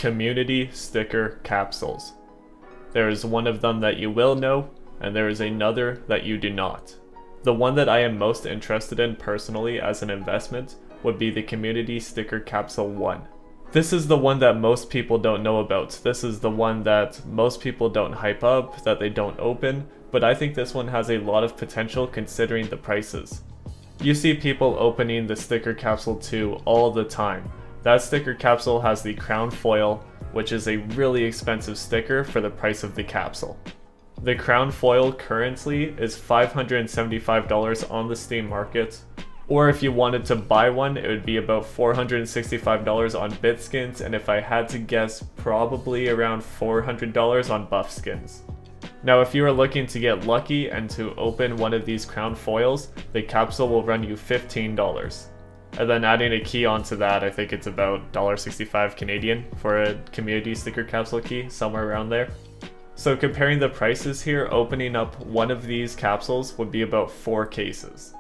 community sticker capsules. There is one of them that you will know, and there is another that you do not. The one that I am most interested in personally as an investment would be the community sticker capsule 1. This is the one that most people don't know about. This is the one that most people don't hype up, that they don't open, but I think this one has a lot of potential considering the prices. You see people opening the sticker capsule 2 all the time. That sticker capsule has the crown foil, which is a really expensive sticker for the price of the capsule. The crown foil currently is $575 on the Steam market, or if you wanted to buy one, it would be about $465 on Bitskins, and if I had to guess, probably around $400 on Buffskins. Now if you are looking to get lucky and to open one of these crown foils, the capsule will run you $15. And then adding a key onto that, I think it's about $1.65 Canadian for a community sticker capsule key, somewhere around there. So comparing the prices here, opening up one of these capsules would be about 4 cases.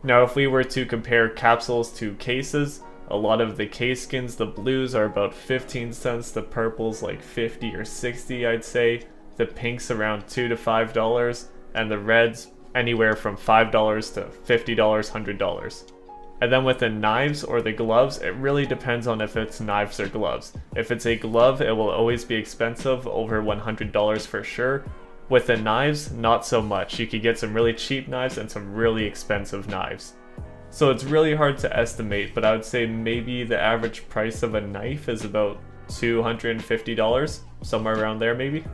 Now if we were to compare capsules to cases, a lot of the case skins, the blues are about 15 cents, the purples like 50 or 60 I'd say, the pinks around $2 to $5, and the reds anywhere from $5 to $50, $100. And then with the knives or the gloves, it really depends on if it's knives or gloves. If it's a glove, it will always be expensive, over $100 for sure. With the knives, not so much. You could get some really cheap knives and some really expensive knives. So it's really hard to estimate, but I would say maybe the average price of a knife is about $250, somewhere around there maybe.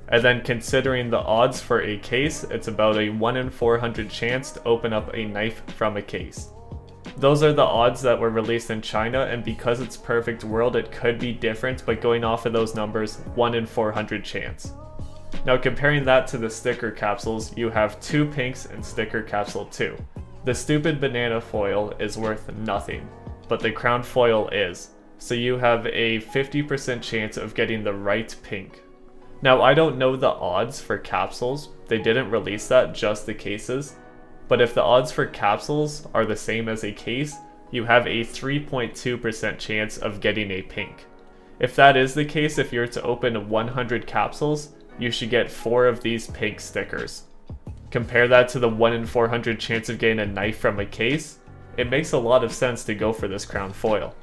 And then considering the odds for a case, it's about a 1 in 400 chance to open up a knife from a case. Those are the odds that were released in China, and because it's perfect world it could be different, but going off of those numbers, 1 in 400 chance. Now comparing that to the sticker capsules, you have 2 pinks in sticker capsule 2. The stupid banana foil is worth nothing, but the crown foil is, so you have a 50% chance of getting the right pink. Now I don't know the odds for capsules, they didn't release that, just the cases. But if the odds for capsules are the same as a case, you have a 3.2% chance of getting a pink. If that is the case, if you're to open 100 capsules, you should get 4 of these pink stickers. Compare that to the 1 in 400 chance of getting a knife from a case, it makes a lot of sense to go for this crown foil.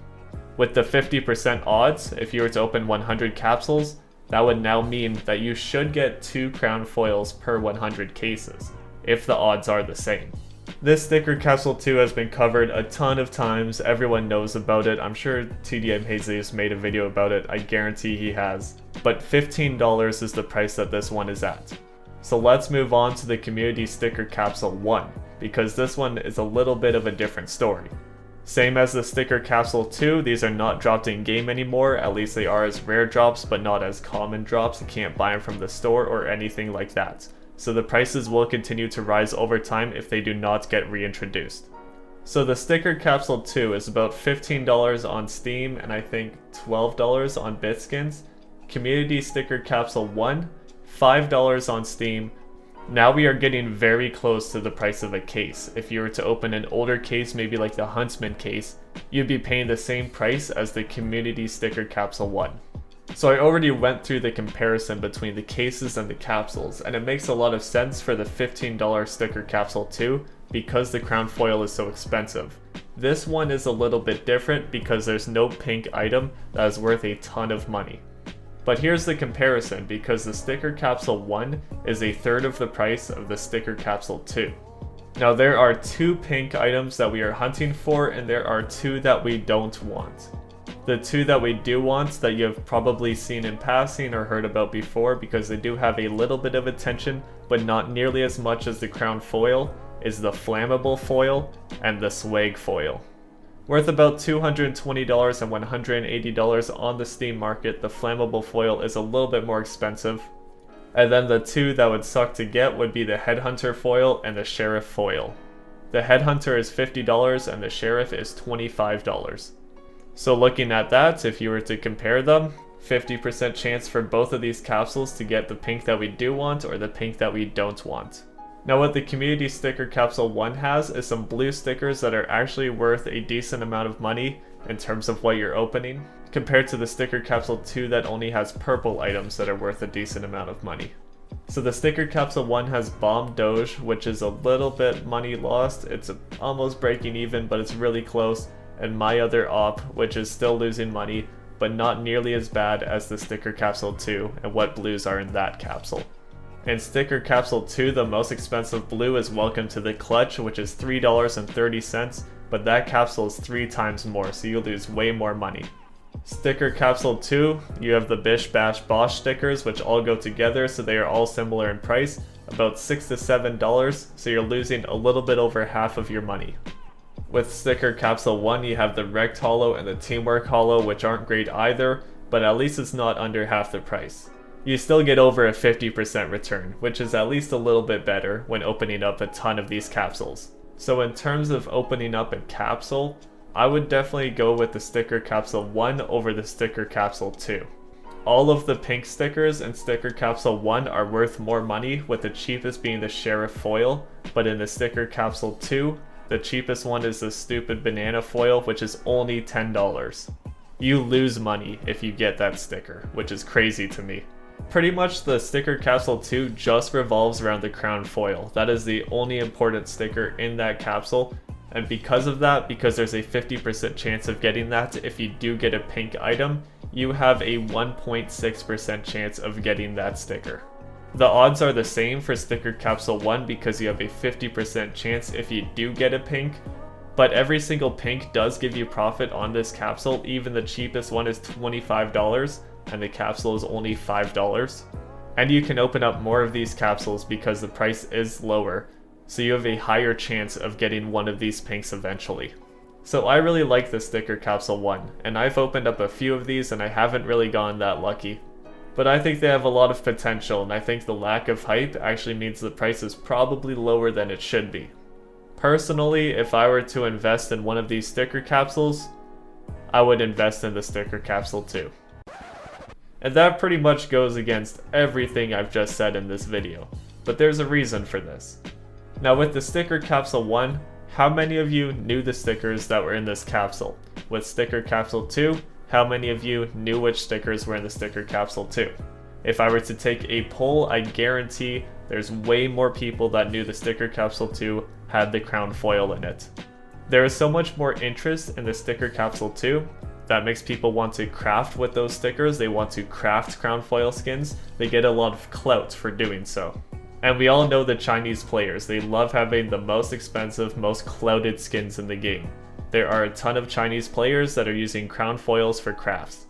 With the 50% odds, if you were to open 100 capsules, that would now mean that you should get 2 crown foils per 100 cases, if the odds are the same. This sticker capsule 2 has been covered a ton of times, everyone knows about it. I'm sure TDM Hazley has made a video about it, I guarantee he has. But $15 is the price that this one is at. So let's move on to the community sticker capsule 1, because this one is a little bit of a different story. Same as the sticker capsule 2, these are not dropped in game anymore, at least they are as rare drops but not as common drops. You can't buy them from the store or anything like that. So the prices will continue to rise over time if they do not get reintroduced. So the sticker capsule 2 is about $15 on Steam and I think $12 on Bitskins. Community sticker capsule 1, $5 on Steam. Now we are getting very close to the price of a case. If you were to open an older case, maybe like the Huntsman case, you'd be paying the same price as the community sticker capsule 1. So I already went through the comparison between the cases and the capsules, and it makes a lot of sense for the $15 sticker capsule 2 because the crown foil is so expensive. This one is a little bit different because there's no pink item that is worth a ton of money. But here's the comparison, because the sticker capsule 1 is a third of the price of the sticker capsule 2. Now there are 2 pink items that we are hunting for, and there are 2 that we don't want. The 2 that we do want, that you have probably seen in passing or heard about before because they do have a little bit of attention, but not nearly as much as the crown foil, is the flammable foil and the swag foil. Worth about $220 and $180 on the Steam market, the flammable foil is a little bit more expensive. And then the 2 that would suck to get would be the headhunter foil and the sheriff foil. The headhunter is $50 and the sheriff is $25. So looking at that, if you were to compare them, 50% chance for both of these capsules to get the pink that we do want or the pink that we don't want. Now what the community sticker capsule 1 has is some blue stickers that are actually worth a decent amount of money, in terms of what you're opening, compared to the sticker capsule 2 that only has purple items that are worth a decent amount of money. So the sticker capsule 1 has Bomb Doge, which is a little bit money lost. It's almost breaking even, but it's really close. And My Other Op, which is still losing money, but not nearly as bad as the sticker capsule 2 and what blues are in that capsule. In sticker capsule 2, the most expensive blue is Welcome to the Clutch, which is $3.30, but that capsule is 3 times more, so you lose way more money. Sticker capsule 2, you have the Bish Bash Bosh stickers, which all go together, so they are all similar in price, about $6 to $7, so you're losing a little bit over half of your money. With sticker capsule 1, you have the Wrecked Holo and the Teamwork Holo, which aren't great either, but at least it's not under half the price. You still get over a 50% return, which is at least a little bit better when opening up a ton of these capsules. So in terms of opening up a capsule, I would definitely go with the sticker capsule 1 over the sticker capsule 2. All of the pink stickers in sticker capsule 1 are worth more money, with the cheapest being the Sheriff foil, but in the sticker capsule 2, the cheapest one is the stupid banana foil, which is only $10. You lose money if you get that sticker, which is crazy to me. Pretty much the sticker capsule 2 just revolves around the crown foil. That is the only important sticker in that capsule, and because of that, because there's a 50% chance of getting that if you do get a pink item, you have a 1.6% chance of getting that sticker. The odds are the same for sticker capsule 1 because you have a 50% chance if you do get a pink, but every single pink does give you profit on this capsule. Even the cheapest one is $25 and the capsule is only $5. And you can open up more of these capsules because the price is lower, so you have a higher chance of getting one of these pinks eventually. So I really like the sticker capsule 1, and I've opened up a few of these and I haven't really gotten that lucky. But I think they have a lot of potential, and I think the lack of hype actually means the price is probably lower than it should be. Personally, if I were to invest in one of these sticker capsules, I would invest in the sticker capsule 2. And that pretty much goes against everything I've just said in this video, but there's a reason for this. Now with the sticker capsule 1, how many of you knew the stickers that were in this capsule? With sticker capsule 2, how many of you knew which stickers were in the sticker capsule 2? If I were to take a poll, I guarantee there's way more people that knew the sticker capsule 2 had the crown foil in it. There is so much more interest in the sticker capsule 2 that makes people want to craft with those stickers. They want to craft crown foil skins. They get a lot of clout for doing so. And we all know the Chinese players. They love having the most expensive, most clouded skins in the game. There are a ton of Chinese players that are using crown foils for crafts.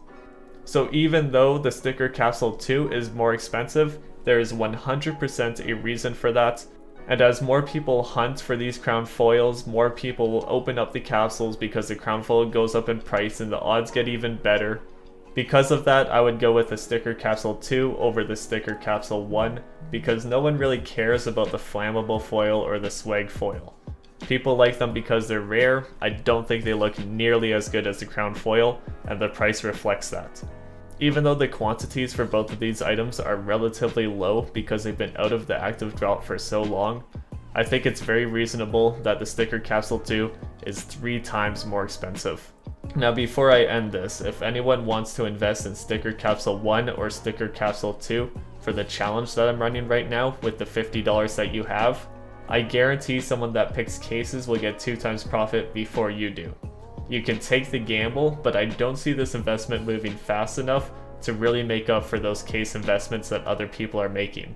So even though the sticker capsule 2 is more expensive, there is 100% a reason for that. And as more people hunt for these crown foils, more people will open up the capsules because the crown foil goes up in price and the odds get even better. Because of that, I would go with the sticker capsule 2 over the sticker capsule 1, because no one really cares about the flammable foil or the swag foil. People like them because they're rare. I don't think they look nearly as good as the crown foil, and the price reflects that. Even though the quantities for both of these items are relatively low because they've been out of the active drop for so long, I think it's very reasonable that the sticker capsule 2 is 3 times more expensive. Now before I end this, if anyone wants to invest in sticker capsule 1 or sticker capsule 2 for the challenge that I'm running right now with the $50 that you have, I guarantee someone that picks cases will get 2 times profit before you do. You can take the gamble, but I don't see this investment moving fast enough to really make up for those case investments that other people are making.